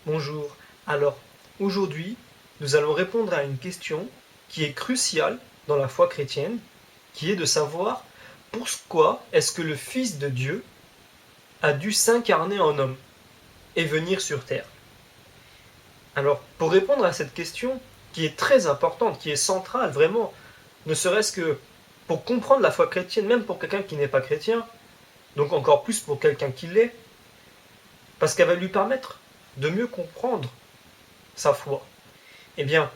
Bonjour. Alors, aujourd'hui, nous allons répondre à une question qui est cruciale dans la foi chrétienne, qui est de savoir pourquoi est-ce que le Fils de Dieu a dû s'incarner en homme et venir sur terre. Alors, pour répondre à cette question, qui est très importante, qui est centrale vraiment, ne serait-ce que pour comprendre la foi chrétienne, même pour quelqu'un qui n'est pas chrétien, donc encore plus pour quelqu'un qui l'est, parce qu'elle va lui permettre de mieux comprendre sa foi. Eh bien,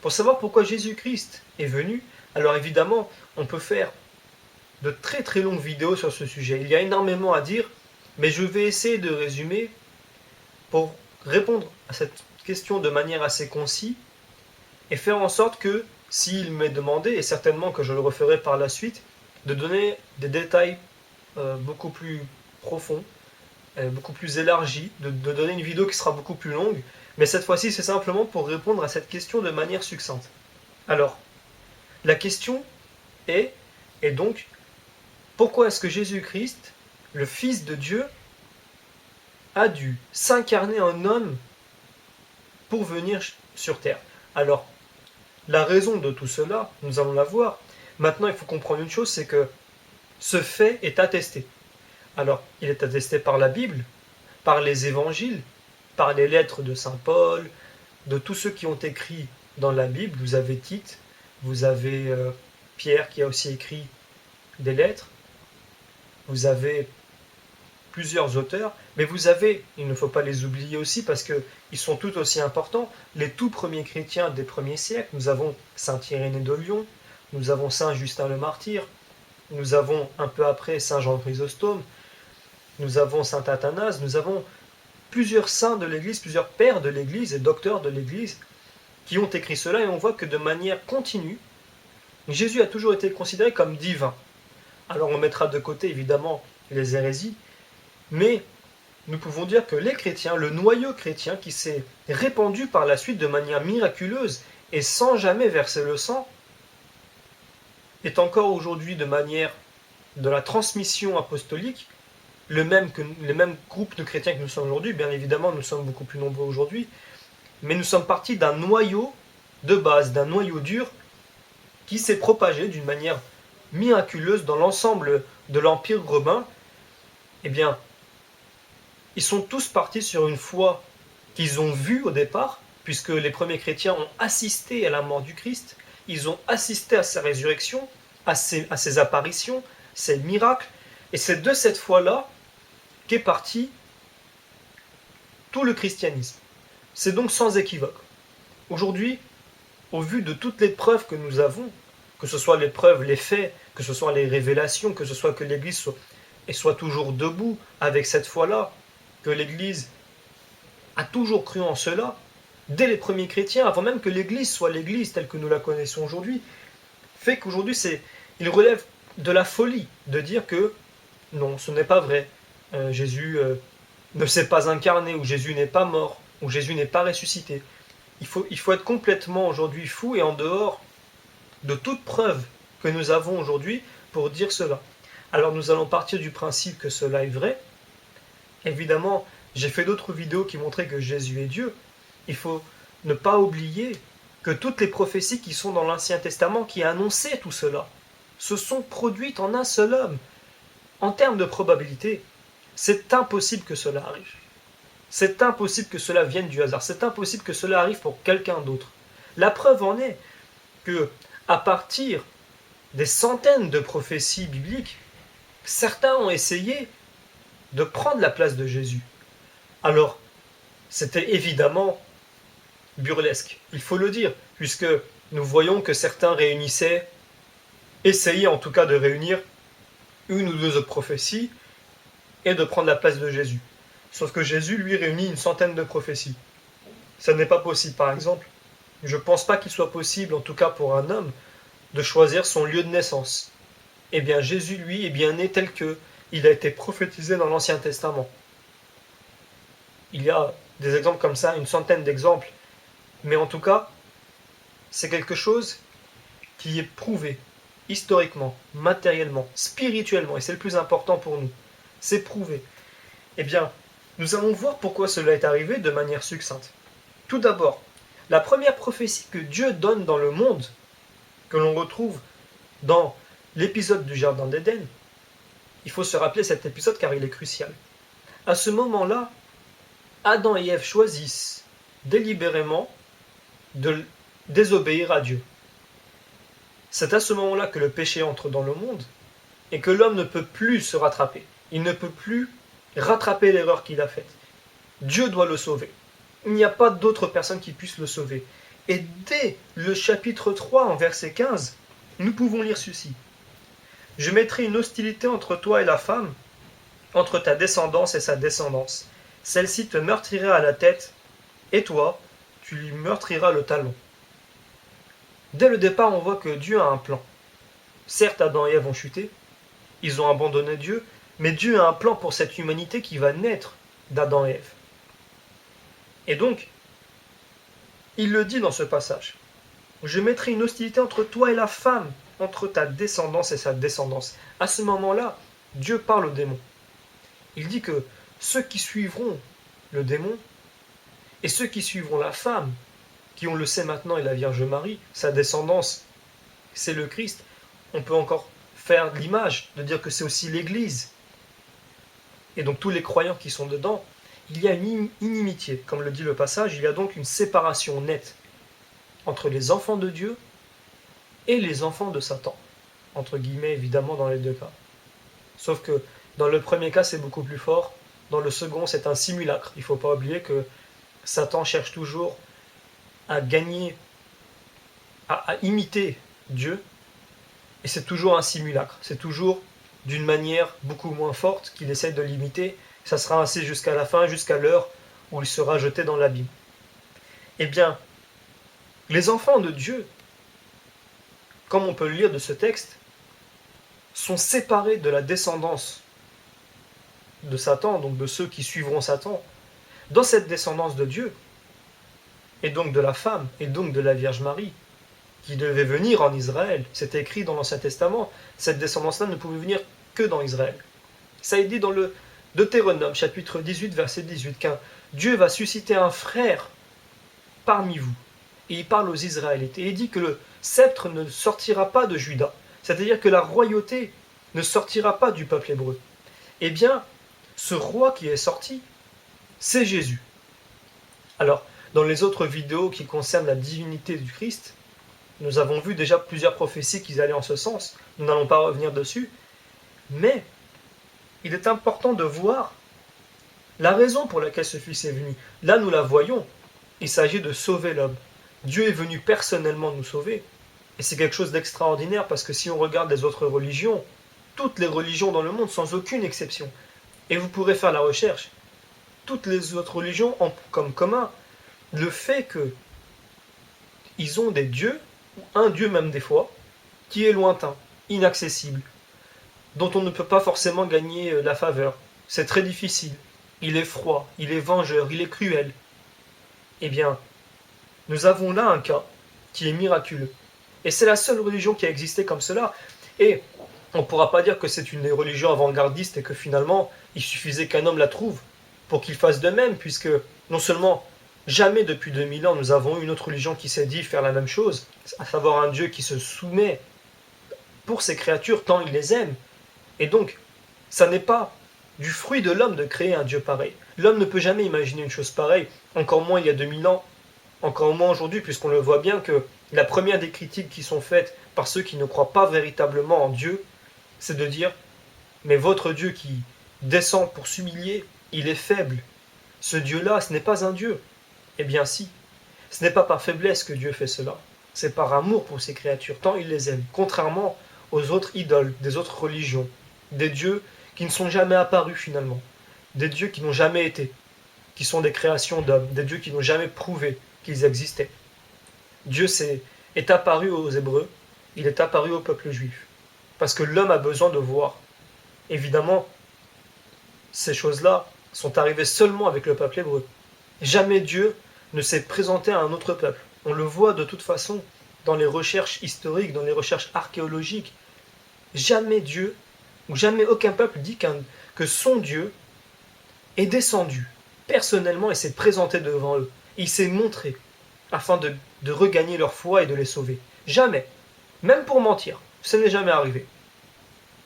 pour savoir pourquoi Jésus-Christ est venu, alors évidemment, on peut faire de très très longues vidéos sur ce sujet. Il y a énormément à dire, mais je vais essayer de résumer pour répondre à cette question de manière assez concise et faire en sorte que, s'il m'est demandé, et certainement que je le referai par la suite, de donner des détails beaucoup plus profonds, beaucoup plus élargis, de donner une vidéo qui sera beaucoup plus longue, mais cette fois-ci c'est simplement pour répondre à cette question de manière succincte. Alors, la question est, et donc, pourquoi est-ce que Jésus-Christ, le Fils de Dieu, a dû s'incarner en homme pour venir sur terre? Alors, la raison de tout cela, nous allons la voir. Maintenant, il faut comprendre une chose, c'est que ce fait est attesté. Alors, il est attesté par la Bible, par les évangiles, par les lettres de Saint Paul, de tous ceux qui ont écrit dans la Bible. Vous avez Tite, vous avez Pierre qui a aussi écrit des lettres, vous avez plusieurs auteurs, mais vous avez, il ne faut pas les oublier aussi parce qu'ils sont tout aussi importants, les tout premiers chrétiens des premiers siècles. Nous avons Saint Irénée de Lyon, nous avons Saint Justin le Martyr, nous avons un peu après Saint Jean Chrysostome, nous avons Saint Athanase, nous avons plusieurs saints de l'Église, plusieurs pères de l'Église et docteurs de l'Église qui ont écrit cela, et on voit que de manière continue, Jésus a toujours été considéré comme divin. Alors on mettra de côté évidemment les hérésies, mais nous pouvons dire que les chrétiens, le noyau chrétien qui s'est répandu par la suite de manière miraculeuse et sans jamais verser le sang, est encore aujourd'hui de manière de la transmission apostolique le même groupe de chrétiens que nous sommes aujourd'hui. Bien évidemment, nous sommes beaucoup plus nombreux aujourd'hui, mais nous sommes partis d'un noyau de base, d'un noyau dur qui s'est propagé d'une manière miraculeuse dans l'ensemble de l'Empire romain. Eh bien, ils sont tous partis sur une foi qu'ils ont vue au départ, puisque les premiers chrétiens ont assisté à la mort du Christ, ils ont assisté à sa résurrection, à ses apparitions, ses miracles, et c'est de cette foi-là qu'est parti tout le christianisme. C'est donc sans équivoque. Aujourd'hui, au vu de toutes les preuves que nous avons, que ce soit les preuves, les faits, que ce soit les révélations, que ce soit que l'Église soit toujours debout avec cette foi-là, que l'Église a toujours cru en cela, dès les premiers chrétiens, avant même que l'Église soit l'Église telle que nous la connaissons aujourd'hui, fait qu'aujourd'hui, il relève de la folie de dire que non, ce n'est pas vrai. Jésus ne s'est pas incarné, ou Jésus n'est pas mort, ou Jésus n'est pas ressuscité. Il faut être complètement aujourd'hui fou et en dehors de toute preuve que nous avons aujourd'hui pour dire cela. Alors nous allons partir du principe que cela est vrai. Évidemment, j'ai fait d'autres vidéos qui montraient que Jésus est Dieu. Il faut ne pas oublier que toutes les prophéties qui sont dans l'Ancien Testament, qui annonçaient tout cela, se sont produites en un seul homme. En termes de probabilité, c'est impossible que cela arrive. C'est impossible que cela vienne du hasard. C'est impossible que cela arrive pour quelqu'un d'autre. La preuve en est que, à partir des centaines de prophéties bibliques, certains ont essayé de prendre la place de Jésus. Alors, c'était évidemment burlesque, il faut le dire, puisque nous voyons que certains essayaient en tout cas de réunir une ou deux autres prophéties et de prendre la place de Jésus. Sauf que Jésus, lui, réunit une centaine de prophéties. Ça n'est pas possible, par exemple. Je ne pense pas qu'il soit possible, en tout cas pour un homme, de choisir son lieu de naissance. Eh bien, Jésus, lui, est bien né tel que il a été prophétisé dans l'Ancien Testament. Il y a des exemples comme ça, une centaine d'exemples. Mais en tout cas, c'est quelque chose qui est prouvé, historiquement, matériellement, spirituellement, et c'est le plus important pour nous. C'est prouvé. Eh bien, Nous allons voir pourquoi cela est arrivé de manière succincte. Tout d'abord, la première prophétie que Dieu donne dans le monde, que l'on retrouve dans l'épisode du Jardin d'Éden, il faut se rappeler cet épisode car il est crucial. À ce moment-là, Adam et Ève choisissent délibérément de désobéir à Dieu. C'est à ce moment-là que le péché entre dans le monde et que l'homme ne peut plus se rattraper. Il ne peut plus rattraper l'erreur qu'il a faite. Dieu doit le sauver. Il n'y a pas d'autre personne qui puisse le sauver. Et dès le chapitre 3, en verset 15, nous pouvons lire ceci. « Je mettrai une hostilité entre toi et la femme, entre ta descendance et sa descendance. Celle-ci te meurtrira à la tête, et toi, tu lui meurtriras le talon. » Dès le départ, on voit que Dieu a un plan. Certes, Adam et Ève ont chuté, ils ont abandonné Dieu, mais Dieu a un plan pour cette humanité qui va naître d'Adam et Ève. Et donc, il le dit dans ce passage. Je mettrai une hostilité entre toi et la femme, entre ta descendance et sa descendance. À ce moment-là, Dieu parle au démon. Il dit que ceux qui suivront le démon et ceux qui suivront la femme, qui on le sait maintenant est la Vierge Marie, sa descendance, c'est le Christ, on peut encore faire l'image de dire que c'est aussi l'Église. Et donc tous les croyants qui sont dedans, il y a une inimitié, comme le dit le passage, il y a donc une séparation nette entre les enfants de Dieu et les enfants de Satan, entre guillemets évidemment dans les deux cas. Sauf que dans le premier cas c'est beaucoup plus fort, dans le second c'est un simulacre. Il ne faut pas oublier que Satan cherche toujours à gagner, à imiter Dieu, et c'est toujours un simulacre, c'est toujours d'une manière beaucoup moins forte qu'il essaie de l'imiter. Ça sera ainsi jusqu'à la fin, jusqu'à l'heure où il sera jeté dans l'abîme. Eh bien, les enfants de Dieu, comme on peut le lire de ce texte, sont séparés de la descendance de Satan, donc de ceux qui suivront Satan. Dans cette descendance de Dieu, et donc de la femme, et donc de la Vierge Marie, qui devait venir en Israël, c'est écrit dans l'Ancien Testament, cette descendance-là ne pouvait venir que dans Israël. Ça est dit dans le Deutéronome, chapitre 18, verset 18, qu'un Dieu va susciter un frère parmi vous. Et il parle aux Israélites. Et il dit que le sceptre ne sortira pas de Juda. C'est-à-dire que la royauté ne sortira pas du peuple hébreu. Eh bien, ce roi qui est sorti, c'est Jésus. Alors, dans les autres vidéos qui concernent la divinité du Christ, nous avons vu déjà plusieurs prophéties qui allaient en ce sens. Nous n'allons pas revenir dessus. Mais il est important de voir la raison pour laquelle ce Fils est venu. Là, nous la voyons. Il s'agit de sauver l'homme. Dieu est venu personnellement nous sauver. Et c'est quelque chose d'extraordinaire parce que si on regarde les autres religions, toutes les religions dans le monde, sans aucune exception, et vous pourrez faire la recherche, toutes les autres religions ont comme commun le fait qu'ils ont des dieux, ou un dieu même des fois, qui est lointain, inaccessible, dont on ne peut pas forcément gagner la faveur. C'est très difficile. Il est froid, il est vengeur, il est cruel. Eh bien, nous avons là un cas qui est miraculeux. Et c'est la seule religion qui a existé comme cela. Et on ne pourra pas dire que c'est une religion avant-gardiste et que finalement, il suffisait qu'un homme la trouve pour qu'il fasse de même, puisque non seulement jamais depuis 2000 ans nous avons eu une autre religion qui s'est dit faire la même chose, à savoir un Dieu qui se soumet pour ses créatures tant il les aime. Et donc, ça n'est pas du fruit de l'homme de créer un Dieu pareil. L'homme ne peut jamais imaginer une chose pareille, encore moins il y a 2000 ans, encore moins aujourd'hui, puisqu'on le voit bien que la première des critiques qui sont faites par ceux qui ne croient pas véritablement en Dieu, c'est de dire « Mais votre Dieu qui descend pour s'humilier, il est faible. Ce Dieu-là, ce n'est pas un Dieu. » Eh bien si, ce n'est pas par faiblesse que Dieu fait cela. C'est par amour pour ses créatures, tant il les aime, contrairement aux autres idoles, des autres religions, des dieux qui ne sont jamais apparus finalement, des dieux qui n'ont jamais été, qui sont des créations d'hommes, des dieux qui n'ont jamais prouvé qu'ils existaient. Dieu est apparu aux Hébreux, il est apparu au peuple juif, parce que l'homme a besoin de voir. Évidemment, ces choses-là sont arrivées seulement avec le peuple hébreu. Jamais Dieu ne s'est présenté à un autre peuple. On le voit de toute façon dans les recherches historiques, dans les recherches archéologiques. Jamais Dieu, ou jamais aucun peuple dit que son Dieu est descendu personnellement et s'est présenté devant eux. Il s'est montré afin de regagner leur foi et de les sauver. Jamais, même pour mentir, ce n'est jamais arrivé.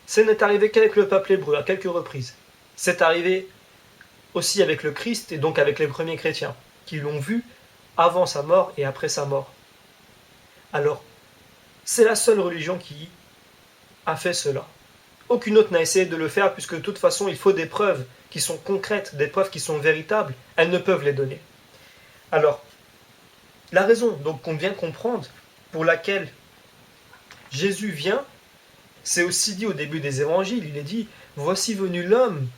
Ce n'est arrivé qu'avec le peuple hébreu à quelques reprises. C'est arrivé aussi avec le Christ et donc avec les premiers chrétiens, qui l'ont vu avant sa mort et après sa mort. Alors, c'est la seule religion qui a fait cela. Aucune autre n'a essayé de le faire, puisque de toute façon, il faut des preuves qui sont concrètes, des preuves qui sont véritables. Elles ne peuvent les donner. Alors, la raison donc qu'on vient comprendre, pour laquelle Jésus vient, c'est aussi dit au début des évangiles. Il est dit, voici venu l'homme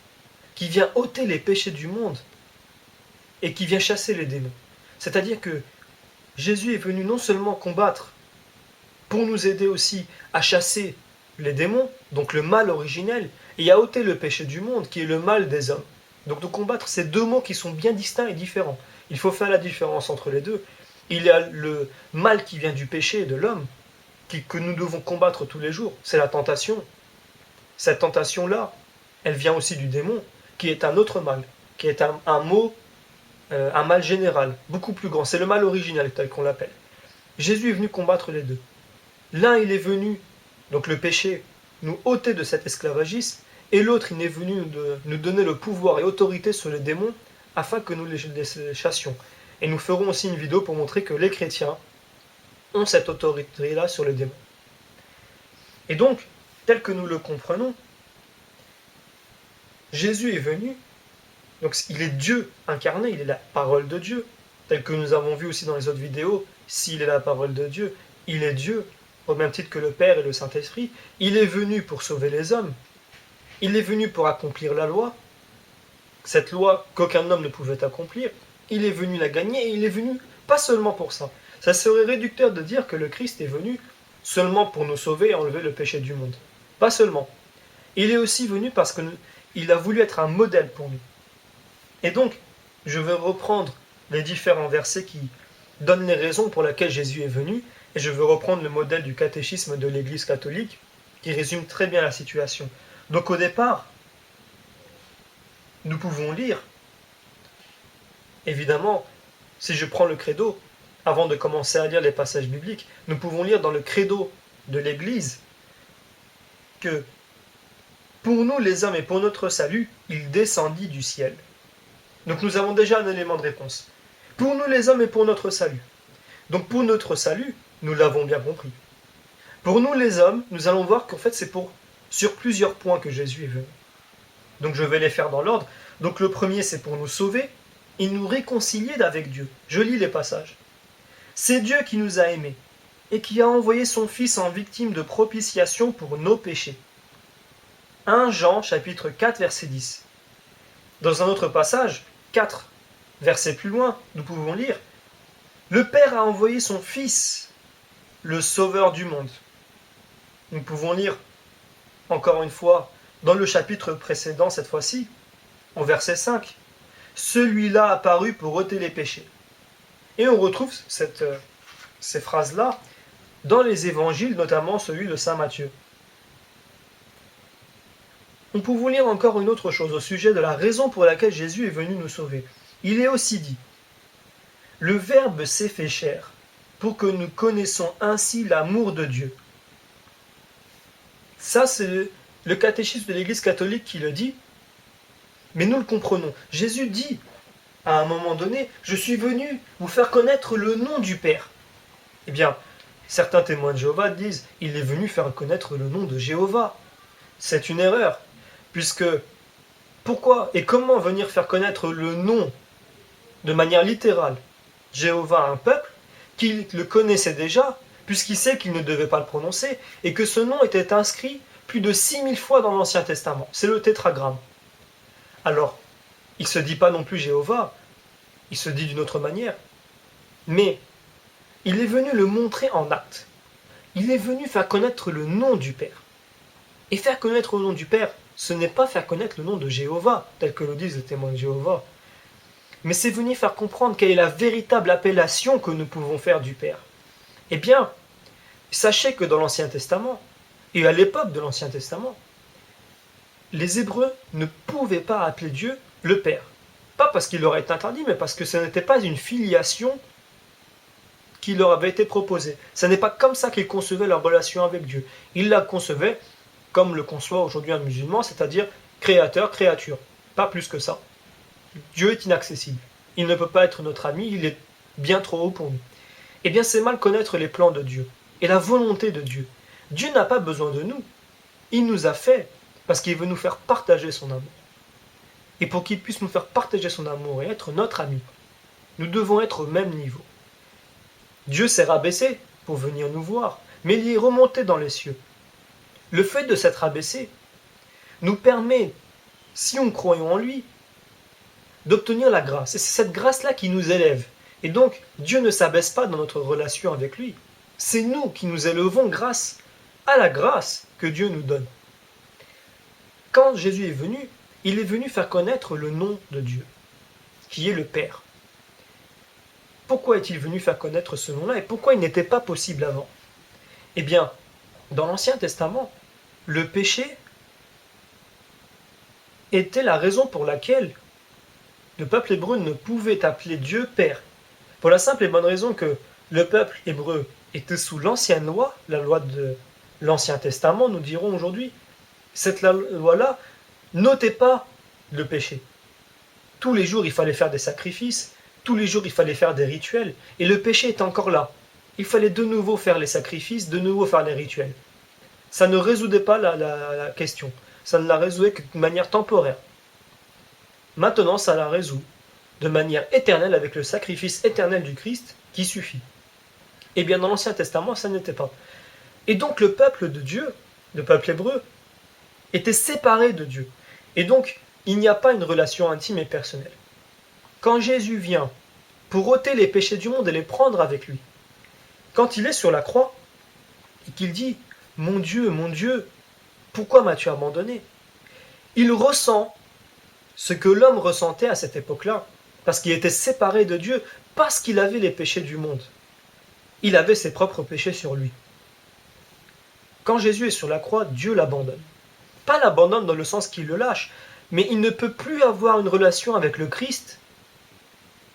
qui vient ôter les péchés du monde et qui vient chasser les démons. C'est-à-dire que Jésus est venu non seulement combattre, pour nous aider aussi à chasser les démons, donc le mal originel, et à ôter le péché du monde, qui est le mal des hommes. Donc de combattre ces deux mots qui sont bien distincts et différents. Il faut faire la différence entre les deux. Il y a le mal qui vient du péché de l'homme, que nous devons combattre tous les jours, c'est la tentation. Cette tentation-là, elle vient aussi du démon, qui est un autre mal, qui est un mal général, beaucoup plus grand. C'est le mal original, tel qu'on l'appelle. Jésus est venu combattre les deux. L'un, il est venu, donc le péché, nous ôter de cet esclavagisme, et l'autre, il est venu nous donner le pouvoir et autorité sur les démons, afin que nous les chassions. Et nous ferons aussi une vidéo pour montrer que les chrétiens ont cette autorité-là sur les démons. Et donc, tel que nous le comprenons, Jésus est venu, donc il est Dieu incarné, il est la parole de Dieu, tel que nous avons vu aussi dans les autres vidéos, s'il est la parole de Dieu, il est Dieu, au même titre que le Père et le Saint-Esprit. Il est venu pour sauver les hommes, il est venu pour accomplir la loi, cette loi qu'aucun homme ne pouvait accomplir, il est venu la gagner, et il est venu pas seulement pour ça. Ça serait réducteur de dire que le Christ est venu seulement pour nous sauver et enlever le péché du monde. Pas seulement. Il est aussi venu parce qu'il a voulu être un modèle pour nous. Et donc, je vais reprendre les différents versets qui donnent les raisons pour lesquelles Jésus est venu, et je veux reprendre le modèle du catéchisme de l'Église catholique, qui résume très bien la situation. Donc au départ, nous pouvons lire, évidemment, si je prends le credo, avant de commencer à lire les passages bibliques, nous pouvons lire dans le credo de l'Église que pour nous les hommes et pour notre salut, il descendit du ciel. Donc nous avons déjà un élément de réponse. Pour nous les hommes et pour notre salut. Donc pour notre salut, nous l'avons bien compris. Pour nous les hommes, nous allons voir qu'en fait c'est sur plusieurs points que Jésus est venu. Donc je vais les faire dans l'ordre. Donc le premier, c'est pour nous sauver et nous réconcilier avec Dieu. Je lis les passages. C'est Dieu qui nous a aimés et qui a envoyé son Fils en victime de propitiation pour nos péchés. 1 Jean chapitre 4 verset 10. Dans un autre passage, 4 versets plus loin, nous pouvons lire « Le Père a envoyé son Fils, le Sauveur du monde ». Nous pouvons lire, encore une fois, dans le chapitre précédent, cette fois-ci, au verset 5, « Celui-là apparu pour ôter les péchés ». Et on retrouve ces phrases-là dans les évangiles, notamment celui de saint Matthieu. On peut vous lire encore une autre chose au sujet de la raison pour laquelle Jésus est venu nous sauver. Il est aussi dit « Le Verbe s'est fait chair, pour que nous connaissions ainsi l'amour de Dieu. » Ça, c'est le catéchisme de l'Église catholique qui le dit, mais nous le comprenons. Jésus dit, à un moment donné, « Je suis venu vous faire connaître le nom du Père. » Eh bien, certains témoins de Jéhovah disent, « Il est venu faire connaître le nom de Jéhovah. » C'est une erreur, puisque pourquoi et comment venir faire connaître le nom de manière littérale Jéhovah à un peuple qui le connaissait déjà, puisqu'il sait qu'il ne devait pas le prononcer, et que ce nom était inscrit plus de 6000 fois dans l'Ancien Testament. C'est le tétragramme. Alors, il ne se dit pas non plus Jéhovah, il se dit d'une autre manière. Mais, il est venu le montrer en acte. Il est venu faire connaître le nom du Père. Et faire connaître le nom du Père, ce n'est pas faire connaître le nom de Jéhovah, tel que le disent les témoins de Jéhovah. Mais c'est venir faire comprendre quelle est la véritable appellation que nous pouvons faire du Père. Eh bien, sachez que dans l'Ancien Testament, et à l'époque de l'Ancien Testament, les Hébreux ne pouvaient pas appeler Dieu le Père. Pas parce qu'il leur a été interdit, mais parce que ce n'était pas une filiation qui leur avait été proposée. Ce n'est pas comme ça qu'ils concevaient leur relation avec Dieu. Ils la concevaient comme le conçoit aujourd'hui un musulman, c'est-à-dire créateur, créature. Pas plus que ça. Dieu est inaccessible. Il ne peut pas être notre ami, il est bien trop haut pour nous. Eh bien, c'est mal connaître les plans de Dieu et la volonté de Dieu. Dieu n'a pas besoin de nous. Il nous a fait parce qu'il veut nous faire partager son amour. Et pour qu'il puisse nous faire partager son amour et être notre ami, nous devons être au même niveau. Dieu s'est rabaissé pour venir nous voir, mais il est remonté dans les cieux. Le fait de s'être abaissé nous permet, si nous croyons en lui, d'obtenir la grâce. Et c'est cette grâce-là qui nous élève. Et donc, Dieu ne s'abaisse pas dans notre relation avec lui. C'est nous qui nous élevons grâce à la grâce que Dieu nous donne. Quand Jésus est venu, il est venu faire connaître le nom de Dieu, qui est le Père. Pourquoi est-il venu faire connaître ce nom-là et pourquoi il n'était pas possible avant? Eh bien, dans l'Ancien Testament, le péché était la raison pour laquelle le peuple hébreu ne pouvait appeler Dieu Père. Pour la simple et bonne raison que le peuple hébreu était sous l'ancienne loi, la loi de l'Ancien Testament, nous dirons aujourd'hui. Cette loi-là n'ôtait pas le péché. Tous les jours, il fallait faire des sacrifices, tous les jours, il fallait faire des rituels, et le péché est encore là. Il fallait de nouveau faire les sacrifices, de nouveau faire les rituels. Ça ne résoudait pas la question. Ça ne la résoudait que de manière temporaire. Maintenant, ça la résout de manière éternelle avec le sacrifice éternel du Christ qui suffit. Eh bien, dans l'Ancien Testament, ça n'était pas. Et donc, le peuple de Dieu, le peuple hébreu, était séparé de Dieu. Et donc, il n'y a pas une relation intime et personnelle. Quand Jésus vient pour ôter les péchés du monde et les prendre avec lui, quand il est sur la croix et qu'il dit « Mon Dieu, pourquoi m'as-tu abandonné ?» Il ressent ce que l'homme ressentait à cette époque-là, parce qu'il était séparé de Dieu, parce qu'il avait les péchés du monde. Il avait ses propres péchés sur lui. Quand Jésus est sur la croix, Dieu l'abandonne. Pas l'abandonne dans le sens qu'il le lâche, mais il ne peut plus avoir une relation avec le Christ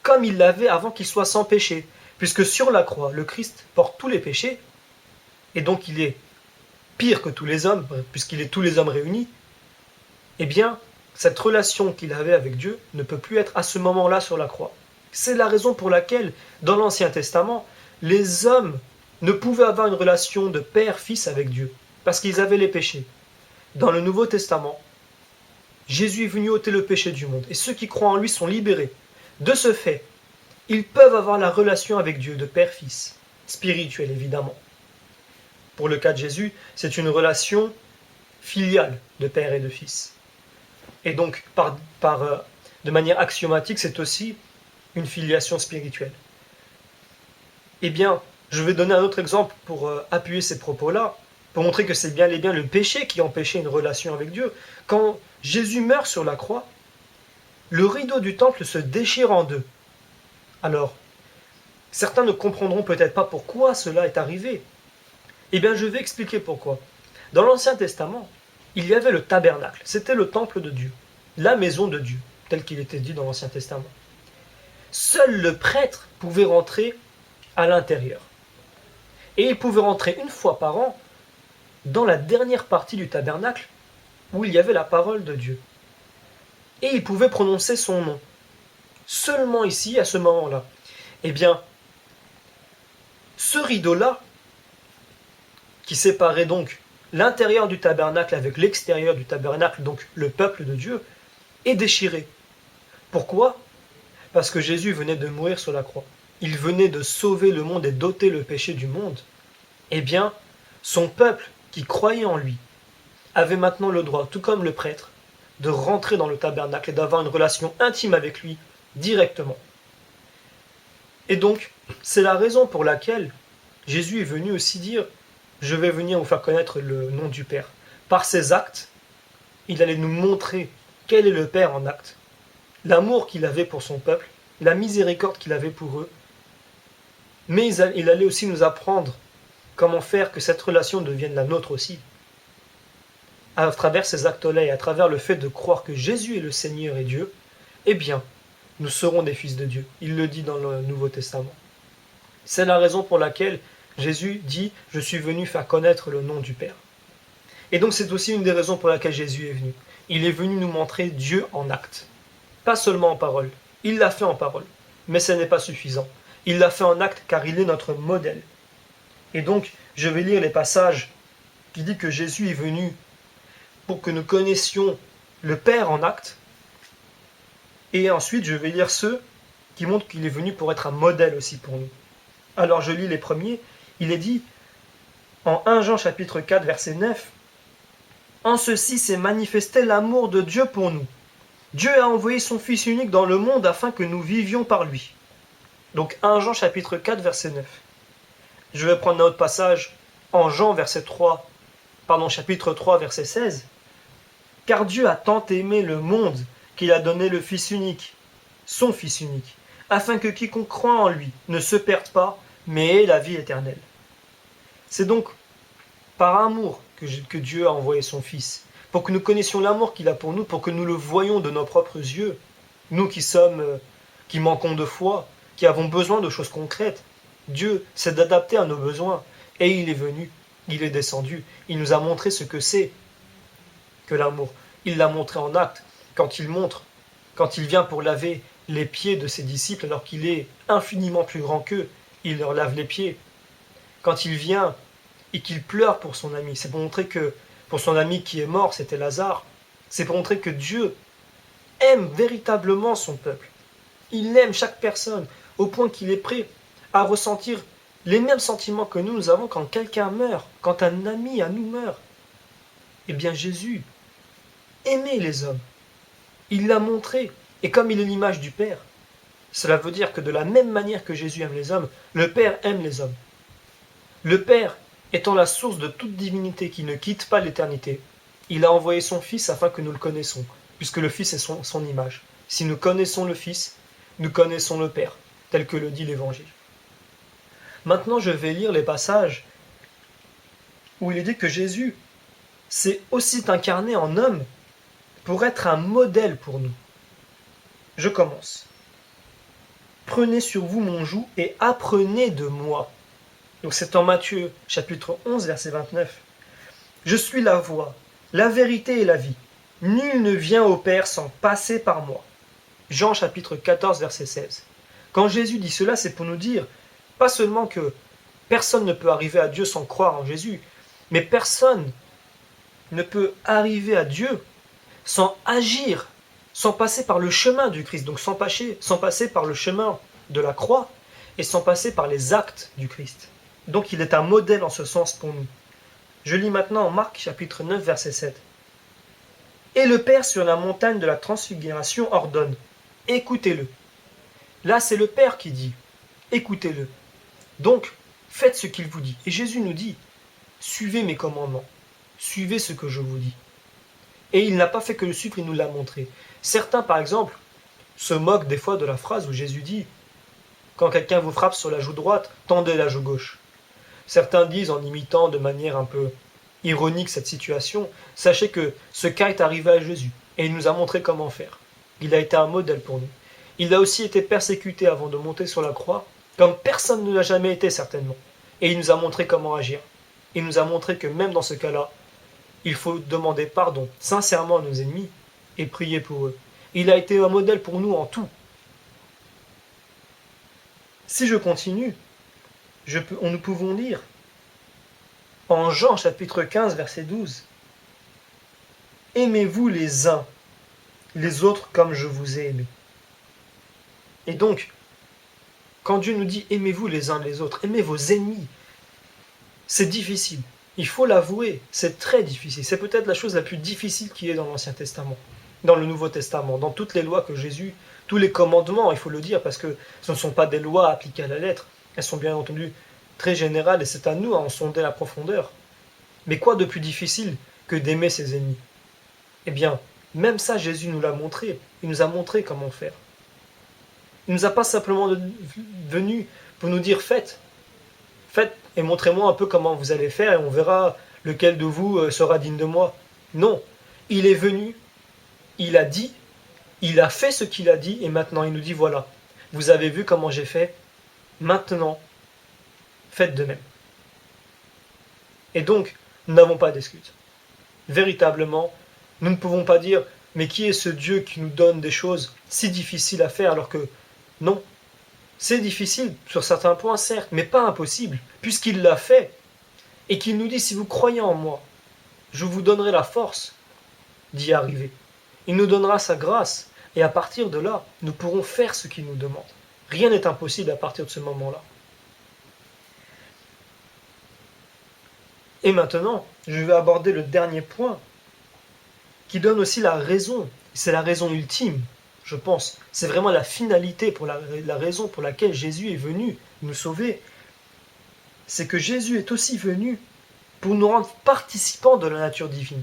comme il l'avait avant qu'il soit sans péché. Puisque sur la croix, le Christ porte tous les péchés, et donc il est pire que tous les hommes, puisqu'il est tous les hommes réunis. Eh bien, cette relation qu'il avait avec Dieu ne peut plus être à ce moment-là sur la croix. C'est la raison pour laquelle, dans l'Ancien Testament, les hommes ne pouvaient avoir une relation de père-fils avec Dieu, parce qu'ils avaient les péchés. Dans le Nouveau Testament, Jésus est venu ôter le péché du monde, et ceux qui croient en lui sont libérés. De ce fait, ils peuvent avoir la relation avec Dieu de père-fils, spirituelle évidemment. Pour le cas de Jésus, c'est une relation filiale de père et de fils. Et donc, de manière axiomatique, c'est aussi une filiation spirituelle. Eh bien, je vais donner un autre exemple pour appuyer ces propos-là, pour montrer que c'est bien et bien le péché qui empêchait une relation avec Dieu. Quand Jésus meurt sur la croix, le rideau du temple se déchire en deux. Alors, certains ne comprendront peut-être pas pourquoi cela est arrivé. Eh bien, je vais expliquer pourquoi. Dans l'Ancien Testament, il y avait le tabernacle, c'était le temple de Dieu, la maison de Dieu, tel qu'il était dit dans l'Ancien Testament. Seul le prêtre pouvait rentrer à l'intérieur. Et il pouvait rentrer une fois par an dans la dernière partie du tabernacle où il y avait la parole de Dieu. Et il pouvait prononcer son nom. Seulement ici, à ce moment-là. Eh bien, ce rideau-là, qui séparait donc l'intérieur du tabernacle avec l'extérieur du tabernacle, donc le peuple de Dieu, est déchiré. Pourquoi? Parce que Jésus venait de mourir sur la croix. Il venait de sauver le monde et d'ôter le péché du monde. Eh bien, son peuple, qui croyait en lui, avait maintenant le droit, tout comme le prêtre, de rentrer dans le tabernacle et d'avoir une relation intime avec lui directement. Et donc, c'est la raison pour laquelle Jésus est venu aussi dire « Je vais venir vous faire connaître le nom du Père ». Par ses actes, il allait nous montrer quel est le Père en acte, l'amour qu'il avait pour son peuple, la miséricorde qu'il avait pour eux, mais il allait aussi nous apprendre comment faire que cette relation devienne la nôtre aussi. À travers ces actes-là et à travers le fait de croire que Jésus est le Seigneur et Dieu, eh bien, nous serons des fils de Dieu. Il le dit dans le Nouveau Testament. C'est la raison pour laquelle Jésus dit « Je suis venu faire connaître le nom du Père ». Et donc c'est aussi une des raisons pour laquelle Jésus est venu. Il est venu nous montrer Dieu en acte. Pas seulement en parole. Il l'a fait en parole. Mais ce n'est pas suffisant. Il l'a fait en acte car il est notre modèle. Et donc, je vais lire les passages qui disent que Jésus est venu pour que nous connaissions le Père en acte. Et ensuite, je vais lire ceux qui montrent qu'il est venu pour être un modèle aussi pour nous. Alors, je lis les premiers. Il est dit, en 1 Jean chapitre 4, verset 9, « En ceci s'est manifesté l'amour de Dieu pour nous. Dieu a envoyé son Fils unique dans le monde afin que nous vivions par lui. » Donc 1 Jean chapitre 4, verset 9. Je vais prendre un autre passage en Jean chapitre 3, verset 16. « Car Dieu a tant aimé le monde qu'il a donné le Fils unique, son Fils unique, afin que quiconque croit en lui ne se perde pas, mais ait la vie éternelle. » C'est donc par amour que Dieu a envoyé son Fils, pour que nous connaissions l'amour qu'il a pour nous, pour que nous le voyions de nos propres yeux, nous qui manquons de foi, qui avons besoin de choses concrètes. Dieu s'est adapté à nos besoins, et il est venu, il est descendu, il nous a montré ce que c'est que l'amour. Il l'a montré en acte, quand il vient pour laver les pieds de ses disciples, alors qu'il est infiniment plus grand qu'eux, il leur lave les pieds. Quand il vient et qu'il pleure pour son ami, c'est pour montrer que, pour son ami qui est mort, c'était Lazare, c'est pour montrer que Dieu aime véritablement son peuple. Il aime chaque personne, au point qu'il est prêt à ressentir les mêmes sentiments que nous avons quand quelqu'un meurt, quand un ami à nous meurt. Eh bien Jésus aimait les hommes. Il l'a montré. Et comme il est l'image du Père, cela veut dire que de la même manière que Jésus aime les hommes, le Père aime les hommes. Le Père étant la source de toute divinité qui ne quitte pas l'éternité, il a envoyé son Fils afin que nous le connaissions, puisque le Fils est son image. Si nous connaissons le Fils, nous connaissons le Père, tel que le dit l'Évangile. Maintenant, je vais lire les passages où il est dit que Jésus s'est aussi incarné en homme pour être un modèle pour nous. Je commence. Prenez sur vous mon joug et apprenez de moi. Donc c'est en Matthieu chapitre 11 verset 29. Je suis la voie, la vérité et la vie. Nul ne vient au Père sans passer par moi. Jean chapitre 14 verset 16. Quand Jésus dit cela, c'est pour nous dire pas seulement que personne ne peut arriver à Dieu sans croire en Jésus, mais personne ne peut arriver à Dieu sans agir, sans passer par le chemin du Christ, donc sans passer par le chemin de la croix et sans passer par les actes du Christ. Donc il est un modèle en ce sens pour nous. Je lis maintenant en Marc chapitre 9 verset 7. Et le Père sur la montagne de la transfiguration ordonne, écoutez-le. Là c'est le Père qui dit, écoutez-le. Donc faites ce qu'il vous dit. Et Jésus nous dit, suivez mes commandements, suivez ce que je vous dis. Et il n'a pas fait que le suivre, il nous l'a montré. Certains par exemple se moquent des fois de la phrase où Jésus dit, quand quelqu'un vous frappe sur la joue droite, tendez la joue gauche. Certains disent, en imitant de manière un peu ironique cette situation, sachez que ce cas est arrivé à Jésus, et il nous a montré comment faire. Il a été un modèle pour nous. Il a aussi été persécuté avant de monter sur la croix, comme personne ne l'a jamais été certainement. Et il nous a montré comment agir. Il nous a montré que même dans ce cas-là, il faut demander pardon sincèrement à nos ennemis et prier pour eux. Il a été un modèle pour nous en tout. Si je continue, nous pouvons lire en Jean chapitre 15 verset 12. Aimez-vous les uns les autres comme je vous ai aimé. Et donc, quand Dieu nous dit aimez-vous les uns les autres, aimez vos ennemis, c'est difficile. Il faut l'avouer, c'est très difficile. C'est peut-être la chose la plus difficile qui est dans l'Ancien Testament, dans le Nouveau Testament, dans toutes les lois que Jésus, tous les commandements, il faut le dire, parce que ce ne sont pas des lois appliquées à la lettre, elles sont bien entendu très générales et c'est à nous à en sonder la profondeur. Mais quoi de plus difficile que d'aimer ses ennemis? Eh bien, même ça, Jésus nous l'a montré. Il nous a montré comment faire. Il ne nous a pas simplement venu pour nous dire faites et montrez-moi un peu comment vous allez faire et on verra lequel de vous sera digne de moi. Non, il est venu, il a dit Il a fait ce qu'il a dit et maintenant il nous dit voilà, vous avez vu comment j'ai fait, maintenant faites de même. Et donc, nous n'avons pas d'excuses. Véritablement, nous ne pouvons pas dire mais qui est ce Dieu qui nous donne des choses si difficiles à faire alors que non, c'est difficile sur certains points certes, mais pas impossible, puisqu'il l'a fait et qu'il nous dit si vous croyez en moi, je vous donnerai la force d'y arriver. Il nous donnera sa grâce et à partir de là, nous pourrons faire ce qu'il nous demande. Rien n'est impossible à partir de ce moment-là. Et maintenant, je vais aborder le dernier point qui donne aussi la raison. C'est la raison ultime, je pense. C'est vraiment la finalité, pour la raison pour laquelle Jésus est venu nous sauver. C'est que Jésus est aussi venu pour nous rendre participants de la nature divine.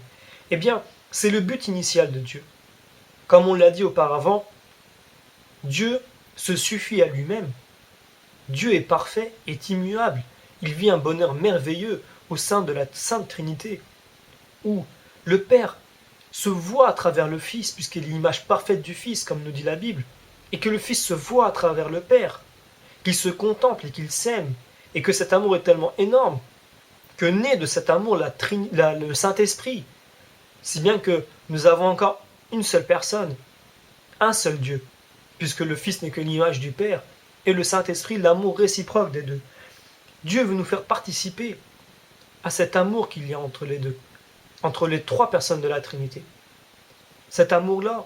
Eh bien, c'est le but initial de Dieu. Comme on l'a dit auparavant, Dieu se suffit à lui-même. Dieu est parfait, est immuable. Il vit un bonheur merveilleux au sein de la Sainte Trinité, où le Père se voit à travers le Fils, puisqu'il est l'image parfaite du Fils, comme nous dit la Bible, et que le Fils se voit à travers le Père, qu'il se contemple et qu'il s'aime, et que cet amour est tellement énorme, que naît de cet amour le Saint-Esprit, si bien que nous avons encore une seule personne, un seul Dieu, puisque le Fils n'est que l'image du Père, et le Saint-Esprit l'amour réciproque des deux. Dieu veut nous faire participer à cet amour qu'il y a entre les deux, entre les trois personnes de la Trinité. Cet amour-là,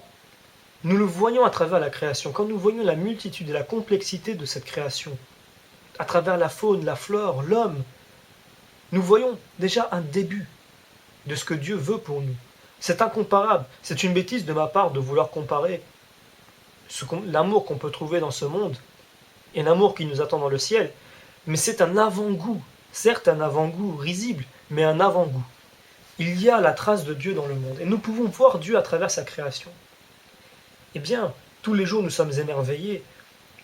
nous le voyons à travers la création. Quand nous voyons la multitude et la complexité de cette création, à travers la faune, la flore, l'homme, nous voyons déjà un début de ce que Dieu veut pour nous. C'est incomparable. C'est une bêtise de ma part de vouloir comparer l'amour qu'on peut trouver dans ce monde et l'amour qui nous attend dans le ciel, mais c'est un avant-goût. Certes, un avant-goût risible, mais un avant-goût. Il y a la trace de Dieu dans le monde, et nous pouvons voir Dieu à travers sa création. Eh bien, tous les jours nous sommes émerveillés,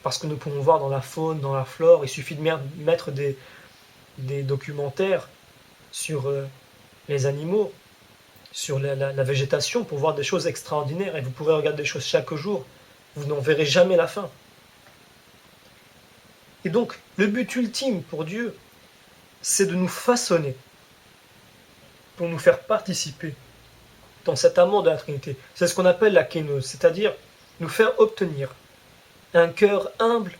parce que nous pouvons voir dans la faune, dans la flore, il suffit de mettre des documentaires sur les animaux, sur la végétation, pour voir des choses extraordinaires, et vous pourrez regarder des choses chaque jour, vous n'en verrez jamais la fin. Et donc, le but ultime pour Dieu, c'est de nous façonner, pour nous faire participer dans cet amour de la Trinité. C'est ce qu'on appelle la kénose, c'est-à-dire nous faire obtenir un cœur humble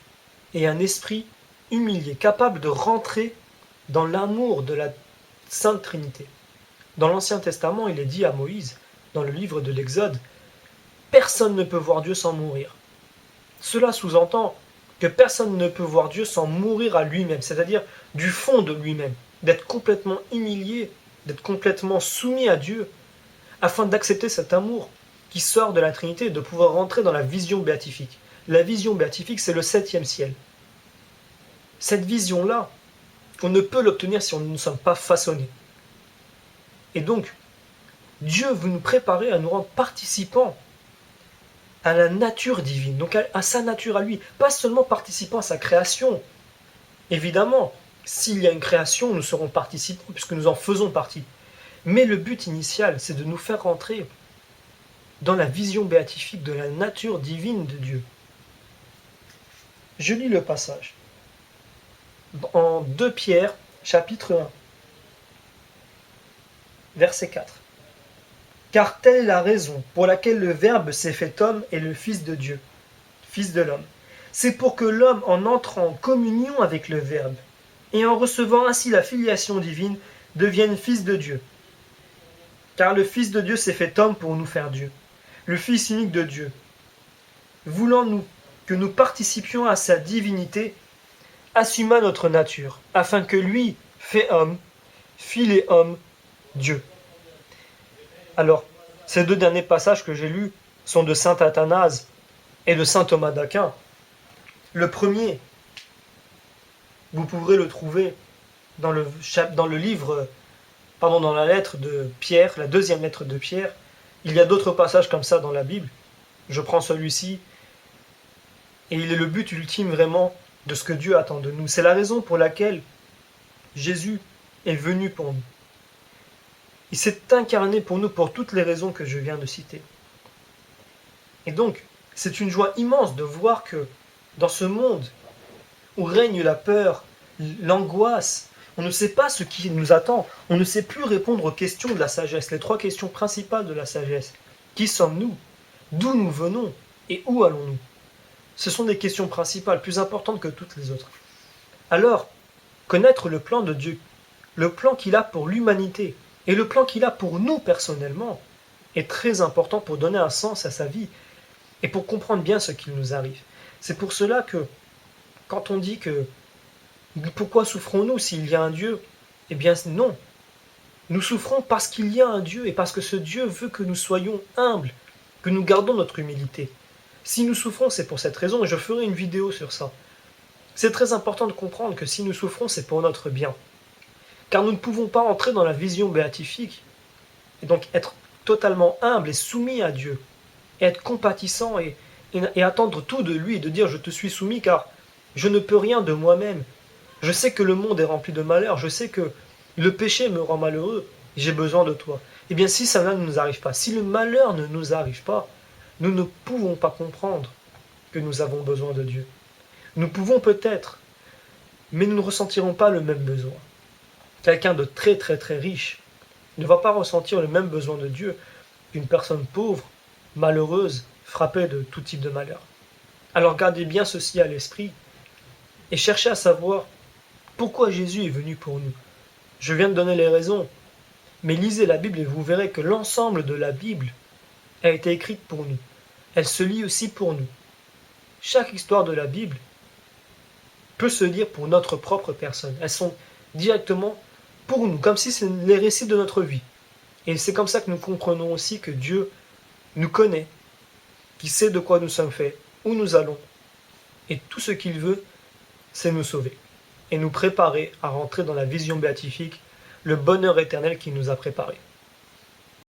et un esprit humilié, capable de rentrer dans l'amour de la Sainte Trinité. Dans l'Ancien Testament, il est dit à Moïse, dans le livre de l'Exode, « Personne ne peut voir Dieu sans mourir ». Cela sous-entend que personne ne peut voir Dieu sans mourir à lui-même, c'est-à-dire du fond de lui-même, d'être complètement humilié, d'être complètement soumis à Dieu, afin d'accepter cet amour qui sort de la Trinité et de pouvoir rentrer dans la vision béatifique. La vision béatifique, c'est le 7e ciel. Cette vision-là, on ne peut l'obtenir si on ne sommes pas façonnés. Et donc, Dieu veut nous préparer à nous rendre participants à la nature divine, donc à sa nature à lui, pas seulement participants à sa création. Évidemment, s'il y a une création, nous serons participants puisque nous en faisons partie. Mais le but initial, c'est de nous faire rentrer dans la vision béatifique de la nature divine de Dieu. Je lis le passage. En 2 Pierre, chapitre 1, verset 4. Car telle est la raison pour laquelle le Verbe s'est fait homme et le Fils de Dieu, Fils de l'homme. C'est pour que l'homme, en entrant en communion avec le Verbe, et en recevant ainsi la filiation divine, devienne Fils de Dieu. Car le Fils de Dieu s'est fait homme pour nous faire Dieu, le Fils unique de Dieu. Voulant que nous participions à sa divinité, assuma notre nature, afin que lui, fait homme, fit les hommes Dieu. Alors, ces 2 derniers passages que j'ai lus sont de saint Athanase et de saint Thomas d'Aquin. Le premier, vous pourrez le trouver dans le livre, dans la lettre de Pierre, la 2e lettre de Pierre. Il y a d'autres passages comme ça dans la Bible. Je prends celui-ci, et il est le but ultime vraiment de ce que Dieu attend de nous. C'est la raison pour laquelle Jésus est venu pour nous. Il s'est incarné pour nous pour toutes les raisons que je viens de citer. Et donc, c'est une joie immense de voir que dans ce monde où règne la peur, l'angoisse, on ne sait pas ce qui nous attend, on ne sait plus répondre aux questions de la sagesse, les 3 questions principales de la sagesse. Qui sommes-nous? D'où nous venons? Et où allons-nous? Ce sont des questions principales, plus importantes que toutes les autres. Alors, connaître le plan de Dieu, le plan qu'il a pour l'humanité, et le plan qu'il a pour nous personnellement, est très important pour donner un sens à sa vie, et pour comprendre bien ce qui nous arrive. C'est pour cela que, quand on dit que pourquoi souffrons-nous s'il y a un Dieu? Eh bien non. Nous souffrons parce qu'il y a un Dieu et parce que ce Dieu veut que nous soyons humbles, que nous gardons notre humilité. Si nous souffrons, c'est pour cette raison, et je ferai une vidéo sur ça. C'est très important de comprendre que si nous souffrons, c'est pour notre bien. Car nous ne pouvons pas entrer dans la vision béatifique, et donc être totalement humble et soumis à Dieu, et être compatissant et attendre tout de lui, et de dire je te suis soumis car je ne peux rien de moi-même. Je sais que le monde est rempli de malheur, je sais que le péché me rend malheureux, j'ai besoin de toi. Eh bien si ça ne nous arrive pas, si le malheur ne nous arrive pas, nous ne pouvons pas comprendre que nous avons besoin de Dieu. Nous pouvons peut-être, mais nous ne ressentirons pas le même besoin. Quelqu'un de très très très riche ne va pas ressentir le même besoin de Dieu qu'une personne pauvre, malheureuse, frappée de tout type de malheur. Alors gardez bien ceci à l'esprit et cherchez à savoir pourquoi Jésus est venu pour nous. Je viens de donner les raisons, mais lisez la Bible et vous verrez que l'ensemble de la Bible a été écrite pour nous. Elle se lit aussi pour nous. Chaque histoire de la Bible peut se lire pour notre propre personne. Elles sont directement pour nous, comme si c'était les récits de notre vie. Et c'est comme ça que nous comprenons aussi que Dieu nous connaît, qu'il sait de quoi nous sommes faits, où nous allons. Et tout ce qu'il veut, c'est nous sauver. Et nous préparer à rentrer dans la vision béatifique, le bonheur éternel qu'il nous a préparé.